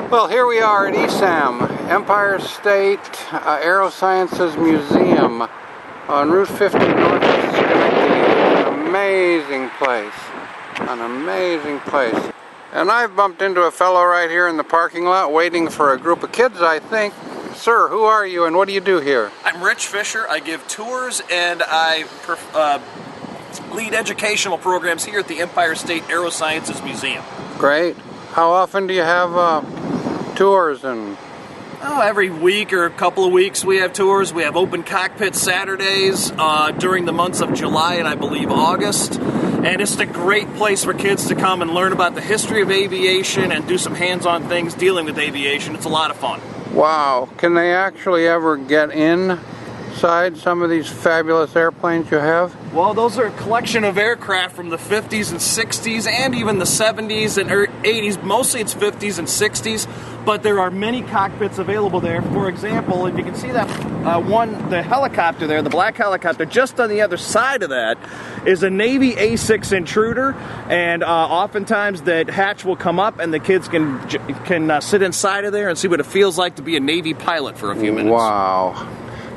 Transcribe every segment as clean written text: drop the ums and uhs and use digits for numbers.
Well, here we are at ESAM, Empire State Aerosciences Museum on Route 50 north of Schenectady. An amazing place. An amazing place. And I've bumped into a fellow right here in the parking lot waiting for a group of kids, I think. Sir, who are you and what do you do here? I'm Rich Fisher. I give tours and I lead educational programs here at the Empire State Aerosciences Museum. Great. How often do you have tours? And every week or a couple of weeks we have tours. We have open cockpit Saturdays during the months of July and I believe August. And it's a great place for kids to come and learn about the history of aviation and do some hands-on things dealing with aviation. It's a lot of fun. Wow. Can they actually ever get inside some of these fabulous airplanes you have? Well, those are a collection of aircraft from the 50s and 60s and even the 70s and 80s. Mostly it's 50s and 60s, but there are many cockpits available there. For example, if you can see that the helicopter there, the black helicopter, just on the other side of that is a Navy A6 Intruder, and oftentimes that hatch will come up and the kids can sit inside of there and see what it feels like to be a Navy pilot for a few minutes. Wow.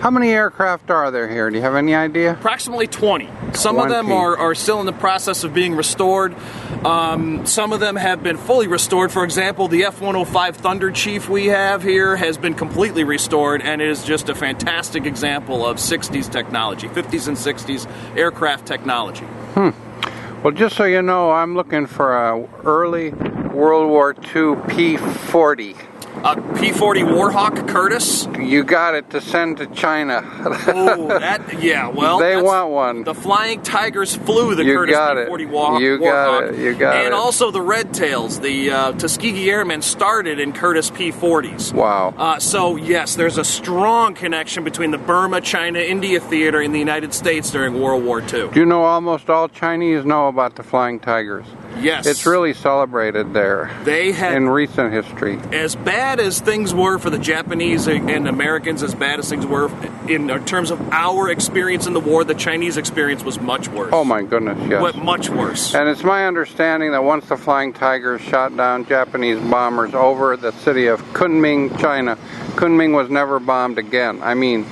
How many aircraft are there here? Do you have any idea? Approximately 20. Some of them are still in the process of being restored. Some of them have been fully restored. For example, the F-105 Thunder Chief we have here has been completely restored and is just a fantastic example of 60s technology, 50s and 60s aircraft technology. Well, just so you know, I'm looking for a early World War II P-40. P-40 Warhawk Curtiss. You got it, to send to China. Oh, yeah, well, they want one. The Flying Tigers flew the Curtiss P-40 Warhawk. You got it, you got it. And also the Red Tails, the Tuskegee Airmen started in Curtiss P-40s. Wow. So, yes, there's a strong connection between the Burma, China, India theater in the United States during World War II. Do you know almost all Chinese know about the Flying Tigers? Yes. It's really celebrated there. They had, in recent history. As bad as things were for the Japanese and Americans, as bad as things were in terms of our experience in the war, the Chinese experience was much worse. Oh my goodness, yes. Much worse. And it's my understanding that once the Flying Tigers shot down Japanese bombers over the city of Kunming, China, Kunming was never bombed again. I mean,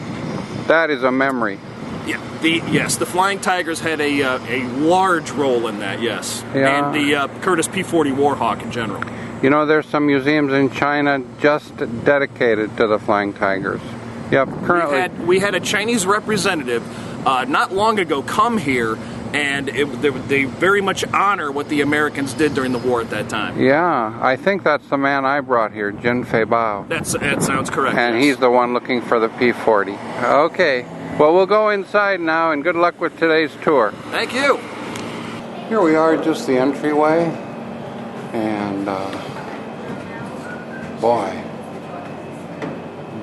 that is a memory. Yeah, yes, the Flying Tigers had a large role in that, yes. Yeah. And the Curtiss P-40 Warhawk in general. You know, there's some museums in China just dedicated to the Flying Tigers. Yep, currently. We had a Chinese representative not long ago come here, and they very much honor what the Americans did during the war at that time. Yeah, I think that's the man I brought here, Jin Fei Bao. That sounds correct. And yes. He's the one looking for the P-40. Okay. Well, we'll go inside now, and good luck with today's tour. Thank you. Here we are, just the entryway, and boy,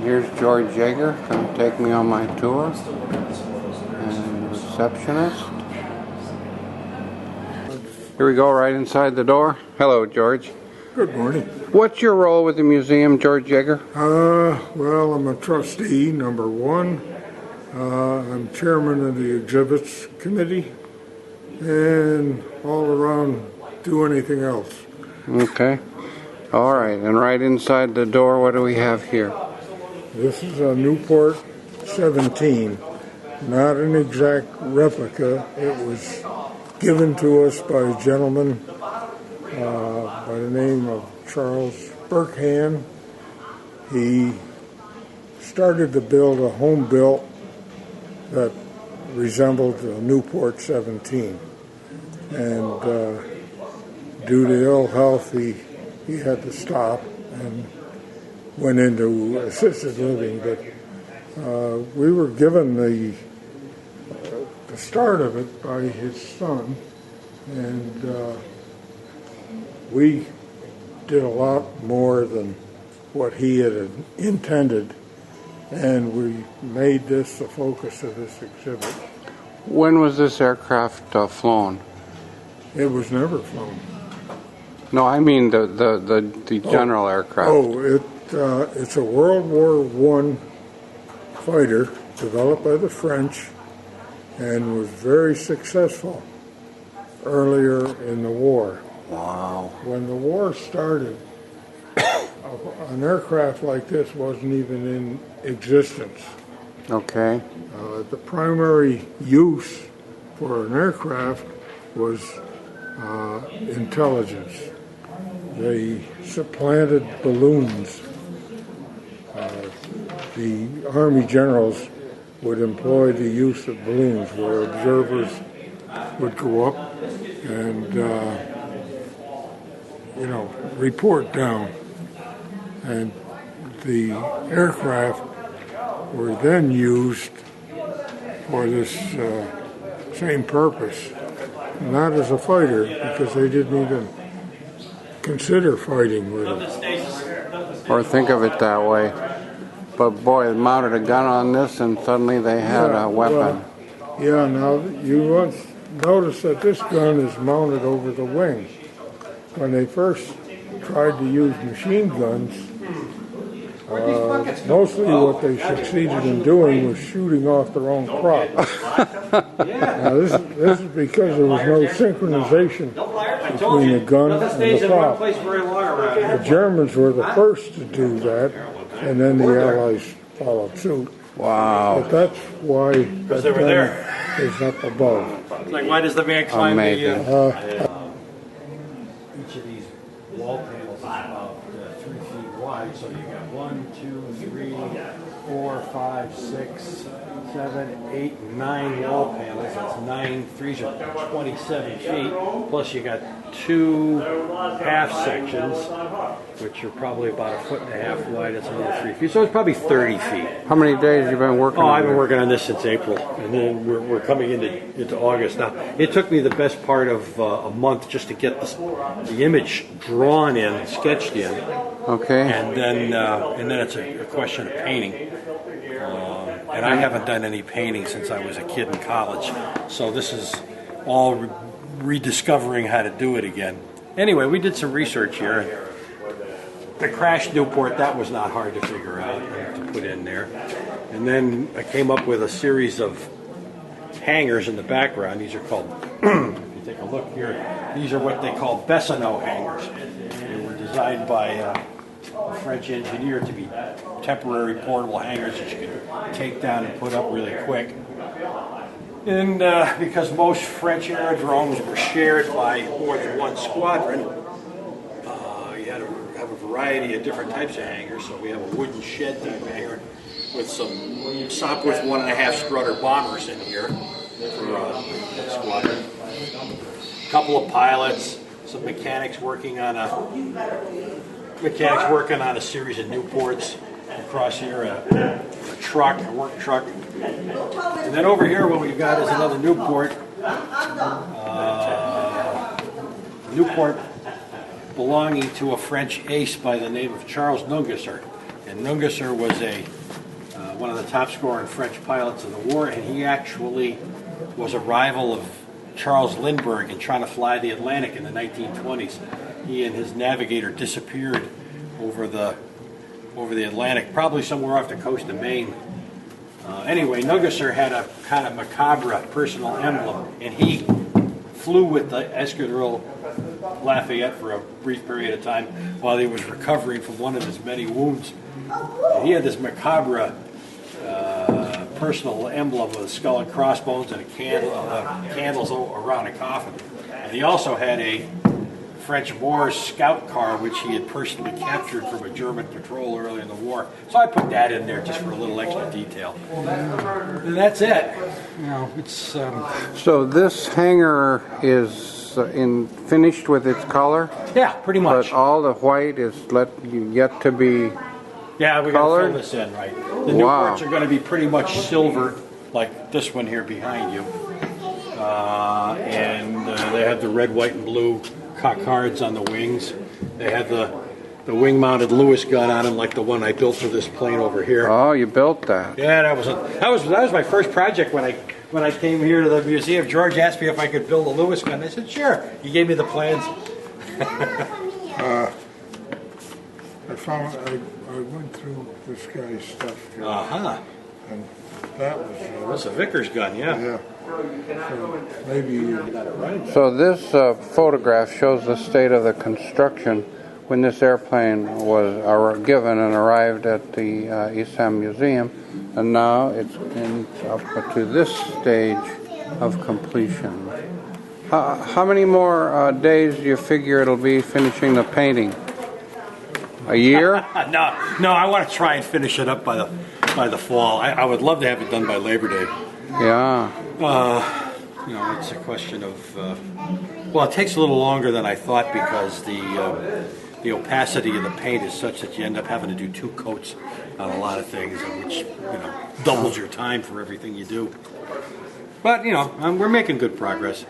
here's George Yager going to take me on my tour, and the receptionist. Here we go, right inside the door. Hello, George. Good morning. What's your role with the museum, George Yager? Well, I'm a trustee, number one. I'm chairman of the exhibits committee, and all around do anything else. Okay. All right. And right inside the door, what do we have here? This is a Newport 17, not an exact replica. It was given to us by a gentleman by the name of Charles Burkhan. He started to build a home-built that resembled a Newport 17, and due to ill health he had to stop and went into assisted living, but we were given the start of it by his son, and we did a lot more than what he had intended. And we made this the focus of this exhibit. When was this aircraft flown? It was never flown. No, I mean the general aircraft. It's a World War I fighter developed by the French and was very successful earlier in the war. Wow. When the war started, an aircraft like this wasn't even in existence. Okay. The primary use for an aircraft was intelligence. They supplanted balloons. The Army generals would employ the use of balloons where observers would go up and, report down. And the aircraft were then used for this same purpose. Not as a fighter, because they didn't even consider fighting with them. Or think of it that way. But boy, they mounted a gun on this and suddenly they had a weapon. Well, now you must notice that this gun is mounted over the wing. When they first tried to use machine guns, mostly what they succeeded in doing was shooting off their own prop. Now this is because there was no synchronization between the gun and the prop. The Germans were the first to do that, and then the Allies followed suit. Wow. But that's why that gun is up above. It's like, why does the man climb Amazing. Each of these wall panels is about 3 feet wide, so you got 1, 2, 3, 4, 5, 6, 7, 8, 9 wall panels. That's 9 threes are 27 feet. Plus you got 2 half sections, which are probably about 1.5 feet wide. That's another 3 feet. So it's probably 30 feet. How many days have you been working on I've been this? working on this since April, and then we're coming into August now. It took me the best part of a month just to get the image drawn in, sketched in, Okay. and then it's a question of painting. And I haven't done any painting since I was a kid in college, so this is all rediscovering how to do it again. Anyway, we did some research here. The crashed Newport, that was not hard to figure out and to put in there. And then I came up with a series of hangers in the background. These are called, if you take a look here, these are what they call Bessonneau hangers. They were designed by a French engineer to be temporary portable hangers that you could take down and put up really quick. And because most French aerodromes were shared by more than one squadron, you had to have a variety of different types of hangers. So we have a wooden shed type hanger with some Sopwith 1.5 strutter bombers in here for a squadron. A couple of pilots, some mechanics working on a series of Newports. Across here, a truck, a work truck. And then over here, what we've got is another Newport. Newport belonging to a French ace by the name of Charles Nungesser. And Nungesser was one of the top scoring French pilots of the war, and he actually was a rival of Charles Lindbergh in trying to fly the Atlantic in the 1920s. He and his navigator disappeared over the Atlantic, probably somewhere off the coast of Maine. Anyway, Nungesser had a kind of macabre personal emblem, and he flew with the Escadrille Lafayette for a brief period of time while he was recovering from one of his many wounds. And he had this macabre personal emblem with a skull and crossbones and a candles around a coffin. And he also had a French Moor scout car, which he had personally captured from a German patrol early in the war. So I put that in there just for a little extra detail. And that's it. It's So this hanger is finished with its color, yeah, pretty much. but all the white is yet to be. Yeah, we got to colored? fill this in, right? The Wow. Newports are going to be pretty much silver, like this one here behind you. And they have the red, white, and blue cockhards on the wings. They have the wing-mounted Lewis gun on them, like the one I built for this plane over here. Oh, you built that. Yeah, that was my first project when I came here to the museum. George asked me if I could build a Lewis gun. I said, sure. He gave me the plans. I went through this guy's stuff here, Uh-huh. and that was That's a Vickers gun, yeah. yeah. So maybe So this photograph shows the state of the construction when this airplane was given and arrived at the ESAM Museum, and now it's up to this stage of completion. How many more days do you figure it'll be finishing the painting? A year? No, I want to try and finish it up by the fall. I would love to have it done by Labor Day. Yeah. It's a question of, well, it takes a little longer than I thought because the opacity of the paint is such that you end up having to do 2 coats on a lot of things, which, doubles your time for everything you do. But, we're making good progress.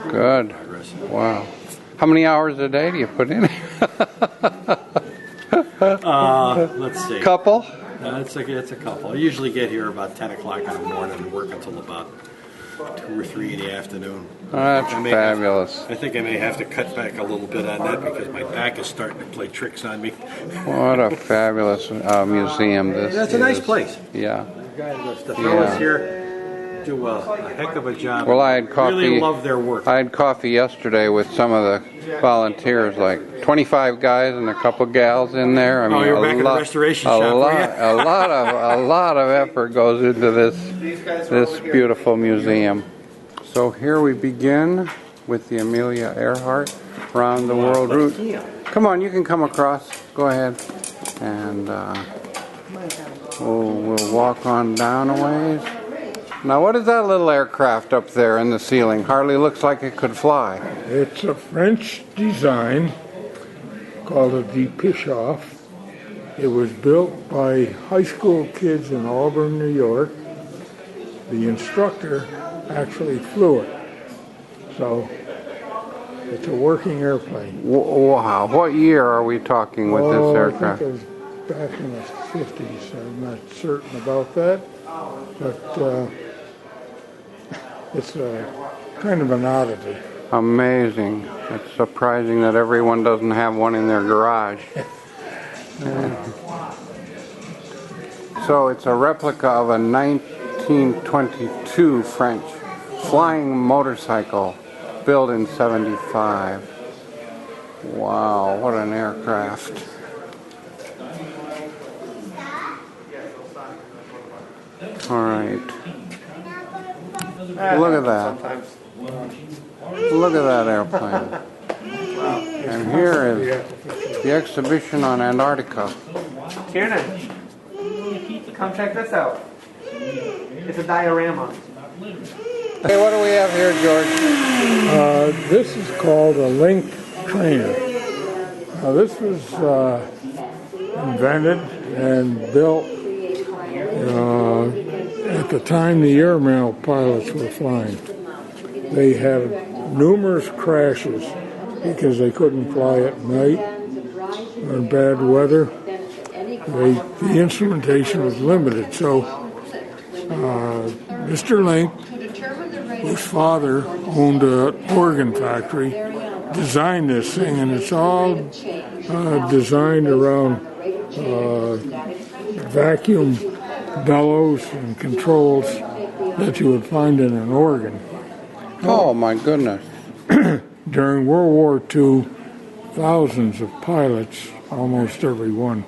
Good. Wow. How many hours a day do you put in? Let's see. Couple? It's a couple. I usually get here about 10 o'clock in the morning and work until about 2 or 3 in the afternoon. That's fabulous. I think I may have to cut back a little bit on that because my back is starting to play tricks on me. What a fabulous museum this is. That's a nice place. Yeah. The fellows here do a heck of a job. Well, I had coffee. Really love their work. I had coffee yesterday with some of the volunteers, like 25 guys and a couple gals in there. I mean, you're back at the restoration shop. A lot of effort goes into this beautiful museum. So here we begin with the Amelia Earhart Round the World route. Come on, you can come across. Go ahead, and we'll walk on down a ways. Now, what is that little aircraft up there in the ceiling? Hardly looks like it could fly. It's a French design called a de Pischoff. It was built by high school kids in Auburn, New York. The instructor actually flew it. So it's a working airplane. Wow. What year are we talking with this aircraft? I think it was back in the 50s. I'm not certain about that. But it's kind of an oddity. Amazing. It's surprising that everyone doesn't have one in their garage. So it's a replica of a 1922 French flying motorcycle built in 75. Wow, what an aircraft. All right. Look at that. Look at that airplane. And here is the exhibition on Antarctica. Kiernan, come check this out. It's a diorama. Hey, what do we have here, George? This is called a link trainer. Now, this was invented and built at the time the airmail pilots were flying. They had numerous crashes because they couldn't fly at night or in bad weather. The instrumentation was limited, so Mr. Link, whose father owned an organ factory, designed this thing, and it's all designed around vacuum bellows and controls that you would find in an organ. Oh, my goodness. During World War II, thousands of pilots, almost every one,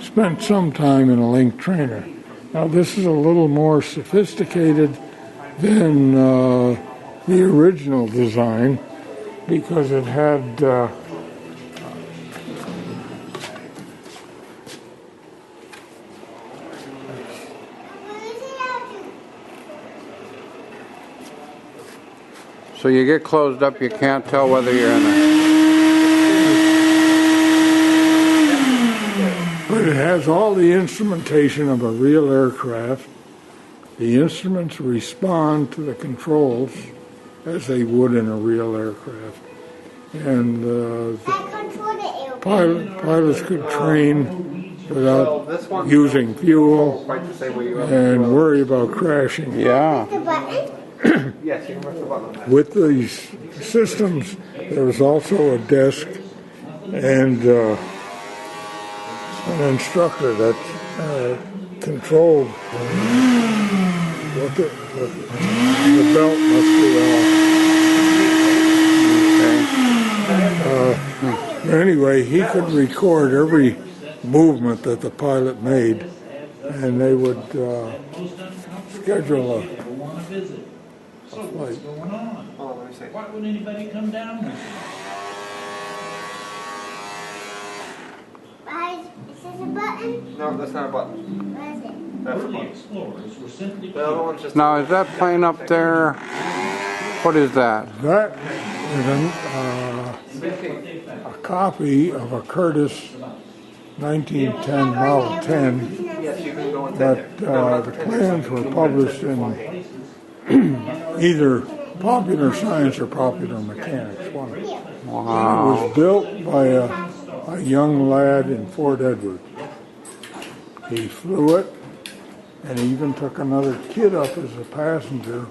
spent some time in a link trainer. Now, this is a little more sophisticated than the original design because it had So you get closed up, you can't tell whether you're in a... But it has all the instrumentation of a real aircraft. The instruments respond to the controls as they would in a real aircraft. And pilots could train without using fuel and worry about crashing. Yeah. Yes, you can press the button. With these systems, there was also a desk and an instructor that controlled what the belt must be off. Okay. Anyway, he could record every movement that the pilot made, and they would schedule a flight. Hold on, let me see. Why would anybody come down here? Is this a button? No, that's not a button. What is it? That's a Early button. explorers were simply The other one's just. Now, is that plane up there? What is that? That is a copy of a Curtiss 1910 Model 10, Yes, you can go inside but there. No, not the pretend. plans were published in either Popular Science or Popular Mechanics. One. It Wow. was built by a young lad in Fort Edward. He flew it, and he even took another kid up as a passenger.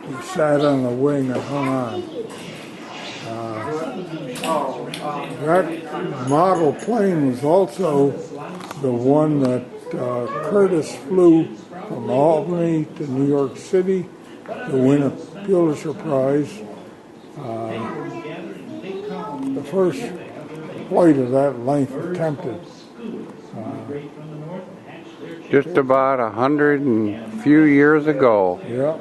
He sat on the wing and hung on. That model plane was also the one that Curtiss flew from Albany to New York City to win a Pulitzer Prize. The first flight of that length attempted. Just about 100 and few years ago, Yeah.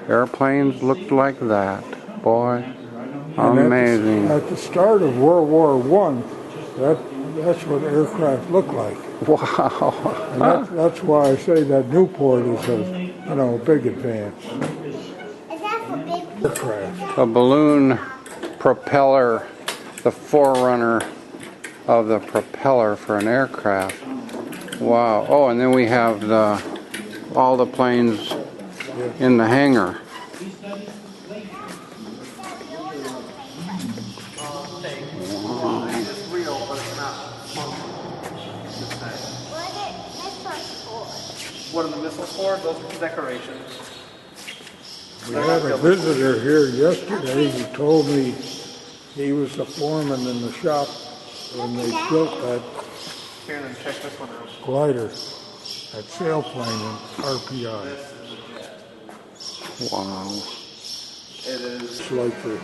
airplanes looked like that. Boy, And amazing. At the start of World War I, that's what aircraft looked like. Wow. And that's why I say that Newport is a big advance. Is that for big Aircraft. A balloon propeller, the forerunner of the propeller for an aircraft. Wow. Oh, and then we have all the planes in the hangar. It's real, but it's not What What are the missiles for? are the missiles for? Those are decorations. We had a visitor here yesterday who told me he was the foreman in the shop when they built that Here, then check this one out. glider, that sailplane in RPI. Wow. It is. It's like to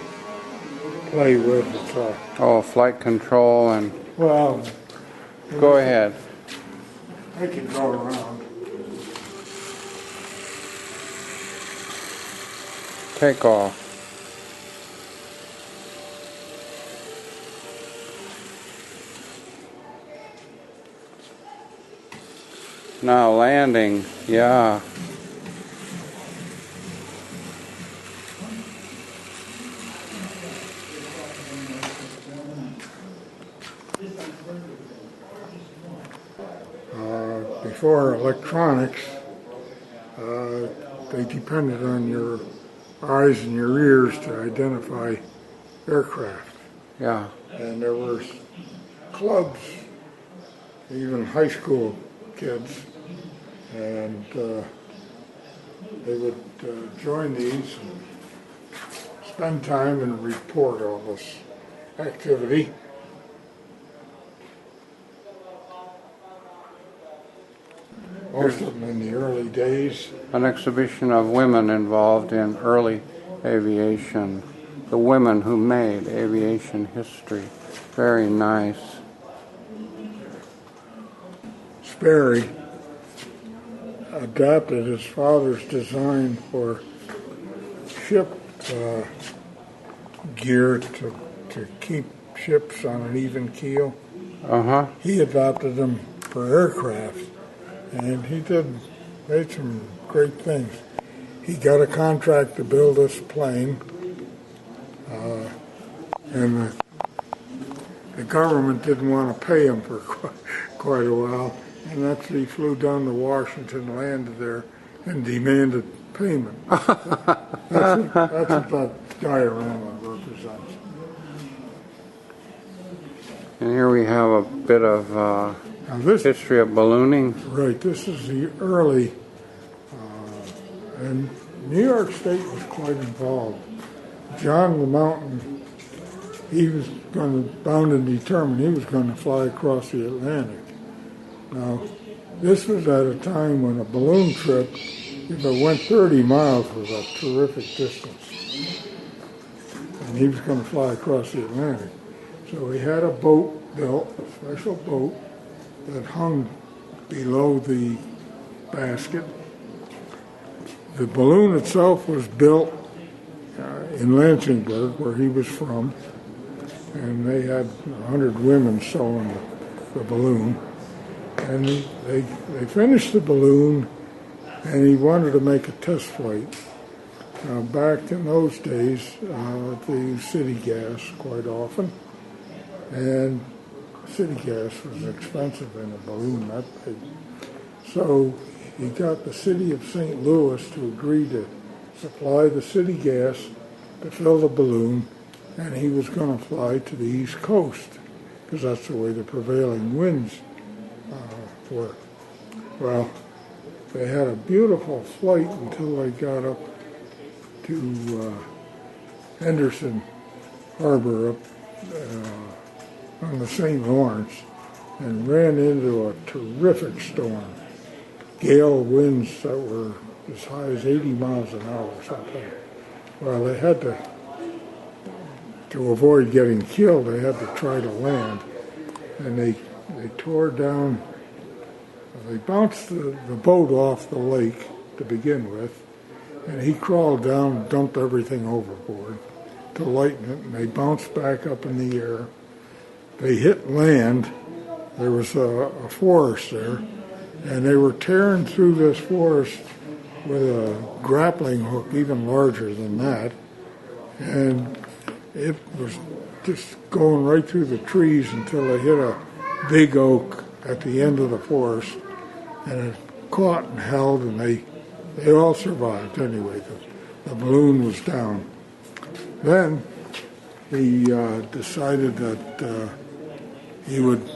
play with. It's Oh, flight control and well, go ahead. I can go around. Take off. Now landing, yeah. Before electronics, they depended on your eyes and your ears to identify aircraft. Yeah. And there were clubs, even high school kids, and they would join these and spend time and report all this activity. Most of them in the early days. An exhibition of women involved in early aviation. The women who made aviation history. Very nice. Sperry adapted his father's design for ship gear to keep ships on an even keel. Uh-huh. He adopted them for aircraft, and he made some great things. He got a contract to build this plane, and the government didn't want to pay him for quite a while, and actually flew down to Washington, landed there, and demanded payment. That's what that diorama represents. And here we have a bit of Now this, history of ballooning. right, this is the early, and New York State was quite involved. John LeMountain, he was bound and determined he was going to fly across the Atlantic. Now, this was at a time when a balloon trip, if it went 30 miles, was a terrific distance. And he was going to fly across the Atlantic. So he had a boat built a special boat that hung below the basket. The balloon itself was built in Lansingburg, where he was from, and they had 100 women sewing the balloon. And they finished the balloon, and he wanted to make a test flight. Now, back in those days, they used city gas quite often, and city gas was expensive in a balloon that big. So he got the city of St. Louis to agree to supply the city gas to fill the balloon, and he was going to fly to the East Coast, because that's the way the prevailing winds were. Well, they had a beautiful flight until they got up to Henderson Harbor up on the St. Lawrence and ran into a terrific storm. Gale winds that were as high as 80 miles an hour or something. Well, they had to avoid getting killed, they had to try to land. And they tore down, they bounced the boat off the lake to begin with, and he crawled down and dumped everything overboard to lighten it, and they bounced back up in the air. They hit land. There was a forest there, and they were tearing through this forest with a grappling hook even larger than that, and it was just going right through the trees until they hit a big oak at the end of the forest, and it caught and held, and they all survived anyway. The balloon was down. Then he decided that he would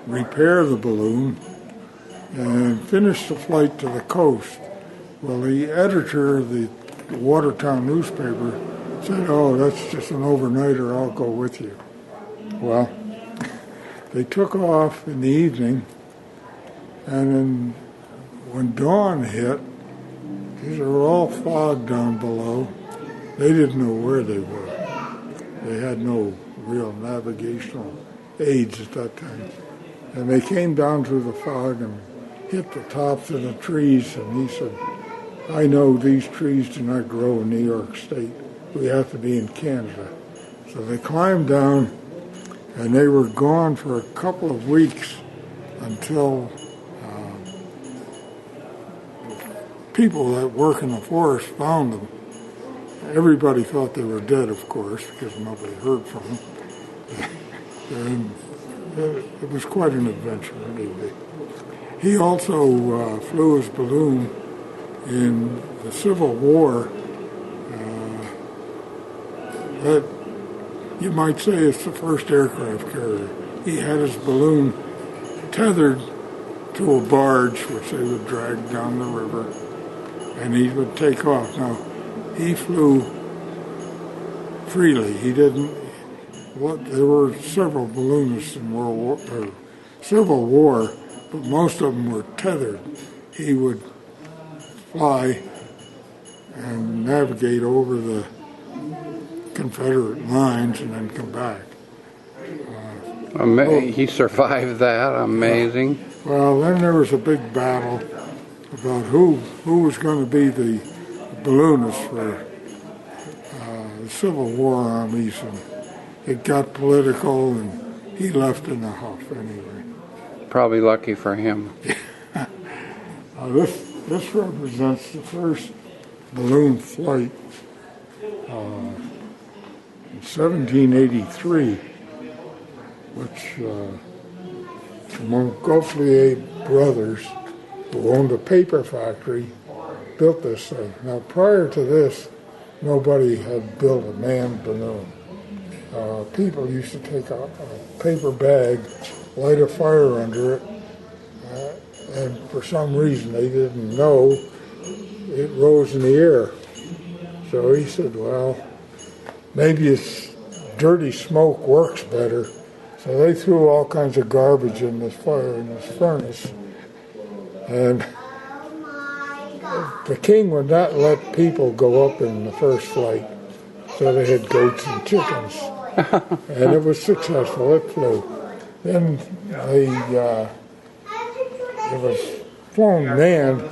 repair the balloon and finish the flight to the coast. Well, the editor of the Watertown newspaper said, "Oh, that's just an overnighter, I'll go with you." Well, they took off in the evening, and then when dawn hit, these were all fog down below. They didn't know where they were. They had no real navigational aids at that time. And they came down through the fog and hit the tops of the trees, and he said, "I know these trees do not grow in New York State. We have to be in Canada." So they climbed down, and they were gone for a couple of weeks until people that work in the forest found them. Everybody thought they were dead, of course, because nobody heard from them. And it was quite an adventure, anyway. He also flew his balloon in the Civil War. That you might say is the first aircraft carrier. He had his balloon tethered to a barge, which they would drag down the river, and he would take off. Now, he flew freely. He didn't. There were several balloonists in Civil War, but most of them were tethered. He would fly and navigate over the Confederate lines and then come back. He survived that. Amazing. Well, then there was a big battle about who was going to be the balloonist for the Civil War armies, and it got political, and he left in a huff anyway. Probably lucky for him. This represents the first balloon flight in 1783, which the Montgolfier brothers, who owned a paper factory, built this thing. Now, prior to this, nobody had built a manned balloon. People used to take a paper bag, light a fire under it, and for some reason they didn't know it rose in the air. So he said, well, maybe it's dirty smoke works better. So they threw all kinds of garbage in this fire, in this furnace. And the king would not let people go up in the first flight. So they had goats and chickens. And it was successful. It flew. then it was flown manned,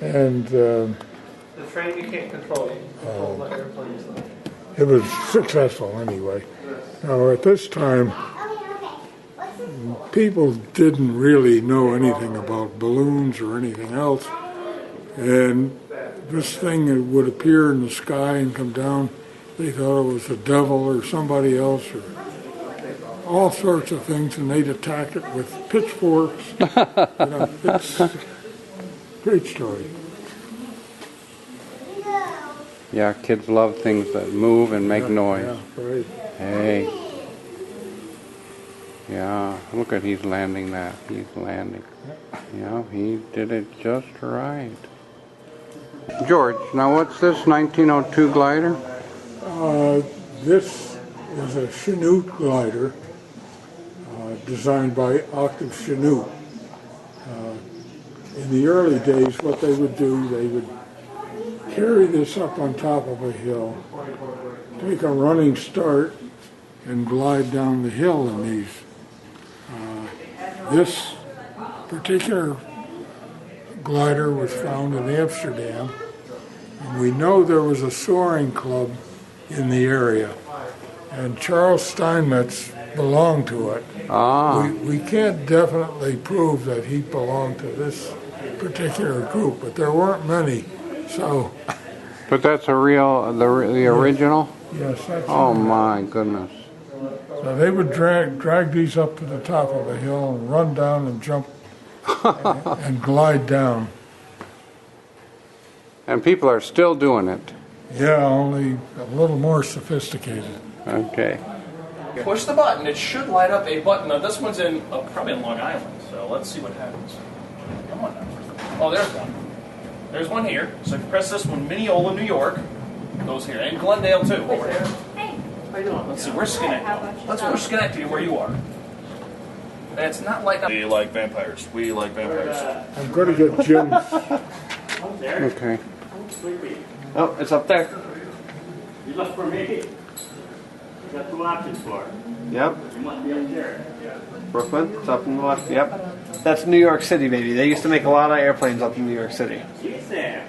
and The train you can't control. You can control the airplanes. it was successful anyway. Now at this time, people didn't really know anything about balloons or anything else, and this thing that would appear in the sky and come down, they thought it was the devil or somebody else or all sorts of things, and they'd attack it with pitchforks. It's a great story. Yeah, kids love things that move and make noise. Yeah, right. Hey. Yeah, look at he's landing that. He's landing. Yeah, he did it just right. George, now what's this 1902 glider? This is a Chinook glider designed by Octave Chinook. In the early days, what they would do, they would carry this up on top of a hill, take a running start, and glide down the hill in these. This particular glider was found in Amsterdam, and we know there was a soaring club in the area, and Charles Steinmetz belonged to it. We can't definitely prove that he belonged to this particular group, but there weren't many. So, but that's a real, the original? yes, that's Oh my goodness. So they would drag these up to the top of a hill and run down and jump and glide down. And people are still doing it. Yeah, only a little more sophisticated. Okay. Push the button. It should light up a button. Now this one's in probably in Long Island. So let's see what happens. Come on now. Oh, there's one. There's one here. So if you press this one, Mineola, New York, goes here, and Glendale too. Over here. Hey, How you doing? Let's see. Where's Schenectady? We're Schenectady, where you are. And it's not like we like vampires. We like vampires. I'm going to get Jim. Okay. Oh, it's up there. You look for me. You got two options for it. Yep. You must be up there. Brooklyn. It's up in the left. Yep. That's New York City, baby. They used to make a lot of airplanes up in New York City. ESAM.